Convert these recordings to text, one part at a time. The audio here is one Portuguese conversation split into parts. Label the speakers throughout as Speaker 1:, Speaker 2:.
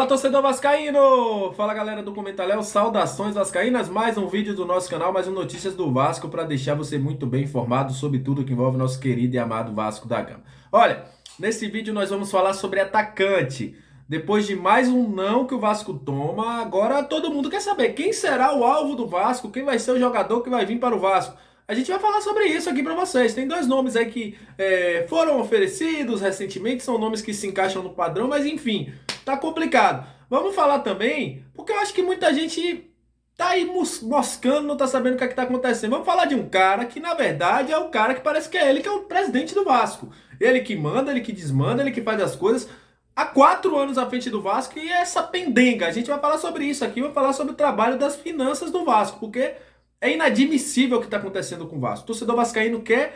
Speaker 1: Fala, torcedor vascaíno! Fala, galera do Comentaléu, saudações vascaínas, mais um vídeo do nosso canal, mais um Notícias do Vasco para deixar você muito bem informado sobre tudo que envolve nosso querido e amado Vasco da Gama. Olha, nesse vídeo nós vamos falar sobre atacante. Depois de mais um não que o Vasco toma, agora todo mundo quer saber quem será o alvo do Vasco, quem vai ser o jogador que vai vir para o Vasco. A gente vai falar sobre isso aqui para vocês. Tem dois nomes aí que foram oferecidos recentemente, são nomes que se encaixam no padrão, mas enfim, tá complicado. Vamos falar também, porque eu acho que muita gente tá aí moscando, não tá sabendo o que é que tá acontecendo. Vamos falar de um cara que, na verdade, é o cara que parece que é ele, que é o presidente do Vasco. Ele que manda, ele que desmanda, ele que faz as coisas há 4 anos à frente do Vasco e é essa pendenga. A gente vai falar sobre isso aqui, vai falar sobre o trabalho das finanças do Vasco, porque é inadmissível o que está acontecendo com o Vasco. O torcedor vascaíno quer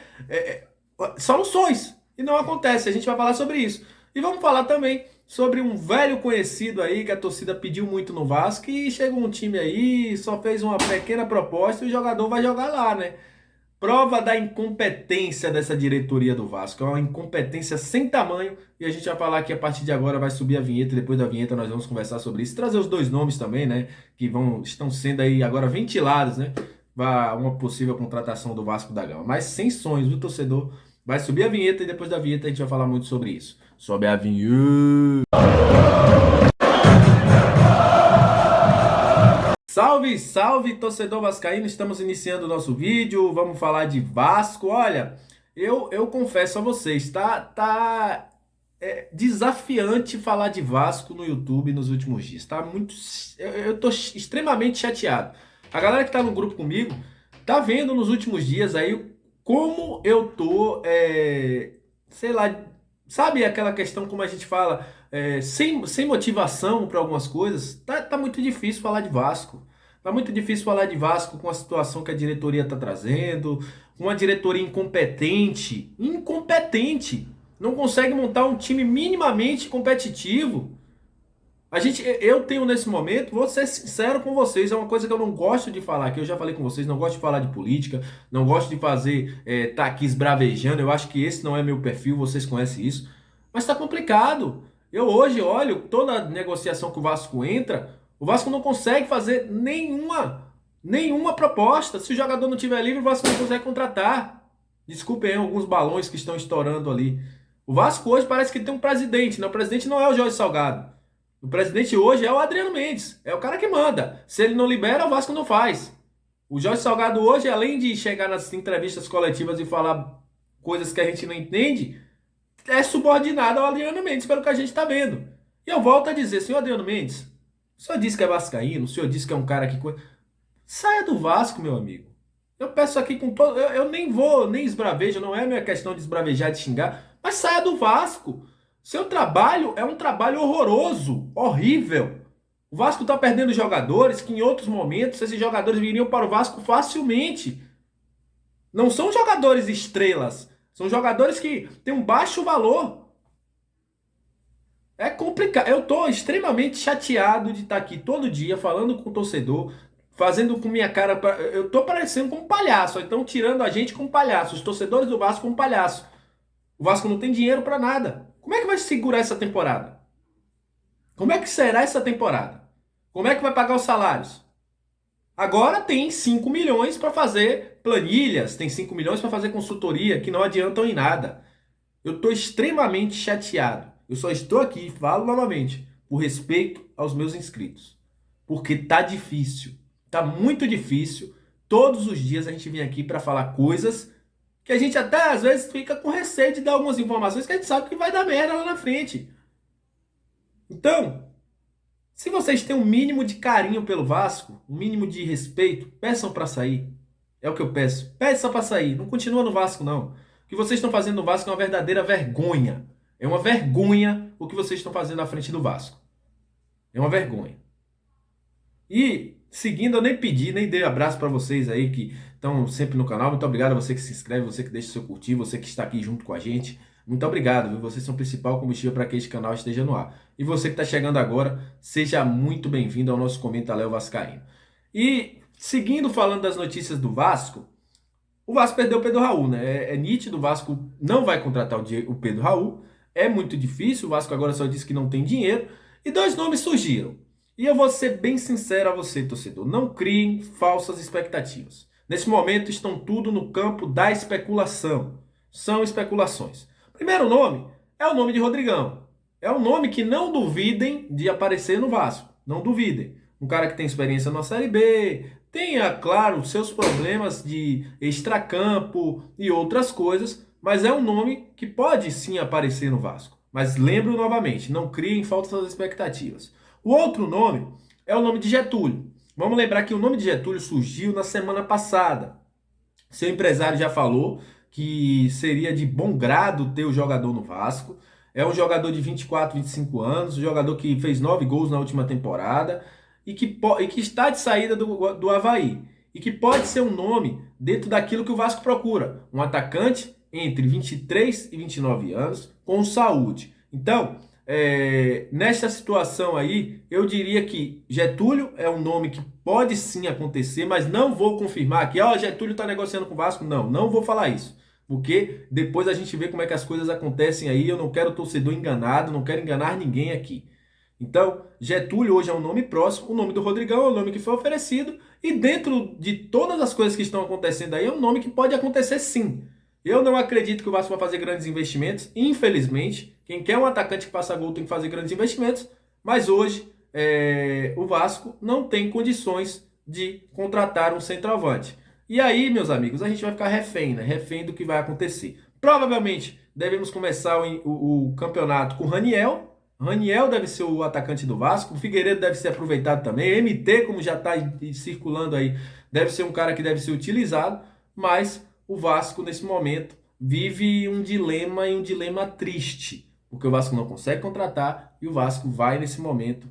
Speaker 1: soluções e não acontece. A gente vai falar sobre isso. E vamos falar também sobre um velho conhecido aí que a torcida pediu muito no Vasco e chegou um time aí, só fez uma pequena proposta e o jogador vai jogar lá, né? Prova da incompetência dessa diretoria do Vasco. É uma incompetência sem tamanho. E a gente vai falar que a partir de agora vai subir a vinheta. E depois da vinheta nós vamos conversar sobre isso. Trazer os dois nomes também, né? Que estão sendo aí agora ventilados, né? Uma possível contratação do Vasco da Gama. Mas sem sonhos, o torcedor vai subir a vinheta. E depois da vinheta a gente vai falar muito sobre isso. Sobe a vinheta. Salve, salve, torcedor vascaíno, estamos iniciando o nosso vídeo, vamos falar de Vasco. Olha, eu confesso a vocês, tá desafiante falar de Vasco no YouTube nos últimos dias, tá muito, eu tô extremamente chateado. A galera que tá no grupo comigo tá vendo nos últimos dias aí como eu tô, sei lá, sabe aquela questão como a gente fala, sem motivação para algumas coisas, tá muito difícil falar de Vasco. Tá muito difícil falar de Vasco com a situação que a diretoria está trazendo, uma diretoria incompetente, não consegue montar um time minimamente competitivo. Eu tenho nesse momento, vou ser sincero com vocês, é uma coisa que eu não gosto de falar, que eu já falei com vocês, não gosto de falar de política, não gosto de fazer, tá aqui esbravejando, eu acho que esse não é meu perfil, vocês conhecem isso, mas tá complicado. Eu hoje olho toda a negociação que o Vasco entra, o Vasco não consegue fazer nenhuma proposta. Se o jogador não tiver livre, o Vasco não consegue contratar. Desculpem aí alguns balões que estão estourando ali. O Vasco hoje parece que tem um presidente, né? O presidente não é o Jorge Salgado. O presidente hoje é o Adriano Mendes. É o cara que manda. Se ele não libera, o Vasco não faz. O Jorge Salgado hoje, além de chegar nas entrevistas coletivas e falar coisas que a gente não entende, é subordinado ao Adriano Mendes, pelo que a gente está vendo. E eu volto a dizer, senhor Adriano Mendes, o senhor disse que é vascaíno, o senhor disse que é um cara que... Saia do Vasco, meu amigo. Eu peço aqui com todo... Eu nem vou, nem esbravejo, não é minha questão de esbravejar, de xingar, mas saia do Vasco. Seu trabalho é um trabalho horroroso, horrível. O Vasco está perdendo jogadores que em outros momentos esses jogadores viriam para o Vasco facilmente. Não são jogadores estrelas, são jogadores que têm um baixo valor. É complicado. Eu tô extremamente chateado de estar aqui todo dia falando com o torcedor, fazendo com minha cara. Eu tô parecendo como um palhaço. Então, tirando a gente como palhaço, os torcedores do Vasco como palhaço. O Vasco não tem dinheiro para nada. Como é que vai segurar essa temporada? Como é que será essa temporada? Como é que vai pagar os salários? Agora tem 5 milhões para fazer planilhas, tem 5 milhões para fazer consultoria que não adiantam em nada. Eu tô extremamente chateado. Eu só estou aqui, falo novamente, por respeito aos meus inscritos. Porque tá difícil. Tá muito difícil. Todos os dias a gente vem aqui para falar coisas que a gente até às vezes fica com receio de dar algumas informações que a gente sabe que vai dar merda lá na frente. Então, se vocês têm um mínimo de carinho pelo Vasco, um mínimo de respeito, peçam para sair. É o que eu peço. Peçam para sair. Não continua no Vasco, não. O que vocês estão fazendo no Vasco é uma verdadeira vergonha. É uma vergonha o que vocês estão fazendo à frente do Vasco. É uma vergonha. E, seguindo, eu nem pedi, nem dei abraço para vocês aí que estão sempre no canal. Muito obrigado a você que se inscreve, você que deixa o seu curtir, você que está aqui junto com a gente. Muito obrigado, viu? Vocês são o principal combustível para que este canal esteja no ar. E você que está chegando agora, seja muito bem-vindo ao nosso Comentaléu Vascaíno. E, seguindo falando das notícias do Vasco, o Vasco perdeu o Pedro Raul, né? É nítido, o Vasco não vai contratar o Pedro Raul. É muito difícil, o Vasco agora só disse que não tem dinheiro. E dois nomes surgiram. E eu vou ser bem sincero a você, torcedor. Não criem falsas expectativas. Nesse momento estão tudo no campo da especulação. São especulações. Primeiro nome é o nome de Rodrigão. É um nome que não duvidem de aparecer no Vasco. Não duvidem. Um cara que tem experiência na Série B, tenha, claro, seus problemas de extracampo e outras coisas, mas é um nome que pode sim aparecer no Vasco. Mas lembro novamente, não criem falsas expectativas. O outro nome é o nome de Getúlio. Vamos lembrar que o nome de Getúlio surgiu na semana passada. Seu empresário já falou que seria de bom grado ter o jogador no Vasco. É um jogador de 24, 25 anos, um jogador que fez 9 gols na última temporada e que está de saída do Avaí. E que pode ser um nome dentro daquilo que o Vasco procura. Um atacante entre 23 e 29 anos, com saúde. Então, nesta situação aí, eu diria que Getúlio é um nome que pode sim acontecer, mas não vou confirmar que Getúlio está negociando com o Vasco. Não, não vou falar isso. Porque depois a gente vê como é que as coisas acontecem aí. Eu não quero torcedor enganado, não quero enganar ninguém aqui. Então, Getúlio hoje é um nome próximo, o nome do Rodrigão é o nome que foi oferecido, e dentro de todas as coisas que estão acontecendo aí, é um nome que pode acontecer sim. Eu não acredito que o Vasco vai fazer grandes investimentos, infelizmente. Quem quer um atacante que faça gol tem que fazer grandes investimentos, mas hoje o Vasco não tem condições de contratar um centroavante. E aí, meus amigos, a gente vai ficar refém, né? Refém do que vai acontecer. Provavelmente devemos começar o campeonato com o Raniel. Raniel deve ser o atacante do Vasco. O Figueiredo deve ser aproveitado também. MT, como já está circulando aí, deve ser um cara que deve ser utilizado. Mas o Vasco, nesse momento, vive um dilema e um dilema triste. Porque o Vasco não consegue contratar e o Vasco vai, nesse momento,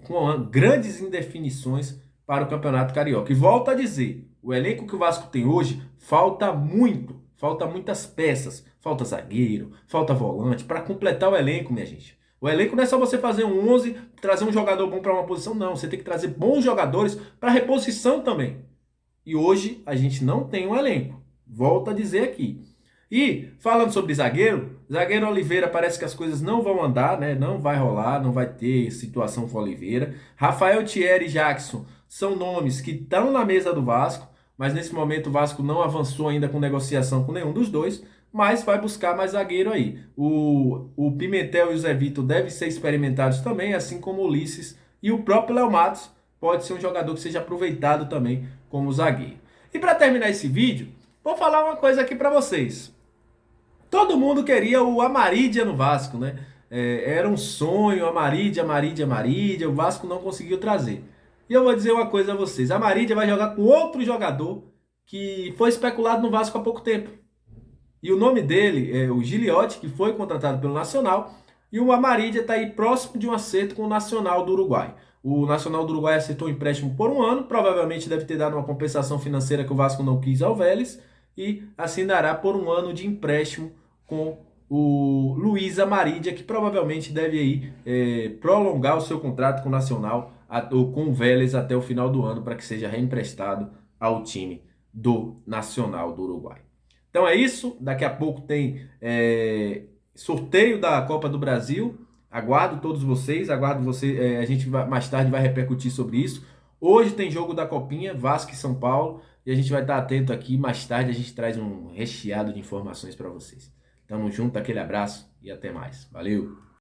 Speaker 1: com grandes indefinições para o Campeonato Carioca. E volto a dizer, o elenco que o Vasco tem hoje falta muito. Falta muitas peças, falta zagueiro, falta volante, para completar o elenco, minha gente. O elenco não é só você fazer um 11, trazer um jogador bom para uma posição, não. Você tem que trazer bons jogadores para reposição também. E hoje a gente não tem um elenco. Volto a dizer aqui. E falando sobre zagueiro Oliveira, parece que as coisas não vão andar, né? Não vai rolar, não vai ter situação com Oliveira. Rafael Thierry e Jackson são nomes que estão na mesa do Vasco. Mas nesse momento o Vasco não avançou ainda com negociação com nenhum dos dois, mas vai buscar mais zagueiro aí. O Pimentel e o Zé Vitor devem ser experimentados também, assim como o Ulisses e o próprio Léo Matos pode ser um jogador que seja aproveitado também como zagueiro. E para terminar esse vídeo, vou falar uma coisa aqui para vocês. Todo mundo queria o Amarídia no Vasco, né? Era um sonho, Amarídia, o Vasco não conseguiu trazer. E eu vou dizer uma coisa a vocês. A Marídia vai jogar com outro jogador que foi especulado no Vasco há pouco tempo. E o nome dele é o Gigliotti, que foi contratado pelo Nacional. E o Amarídia está aí próximo de um acerto com o Nacional do Uruguai. O Nacional do Uruguai aceitou um empréstimo por um ano. Provavelmente deve ter dado uma compensação financeira que o Vasco não quis ao Vélez. E assinará por um ano de empréstimo com o Luiz Amarídia, que provavelmente deve aí, prolongar o seu contrato com o Nacional ou com o Vélez até o final do ano para que seja reemprestado ao time do Nacional do Uruguai. Então é isso, daqui a pouco tem sorteio da Copa do Brasil, aguardo todos vocês, a gente mais tarde vai repercutir sobre isso. Hoje tem jogo da Copinha, Vasco e São Paulo, e a gente vai estar atento aqui, mais tarde a gente traz um recheado de informações para vocês. Tamo junto, aquele abraço e até mais. Valeu!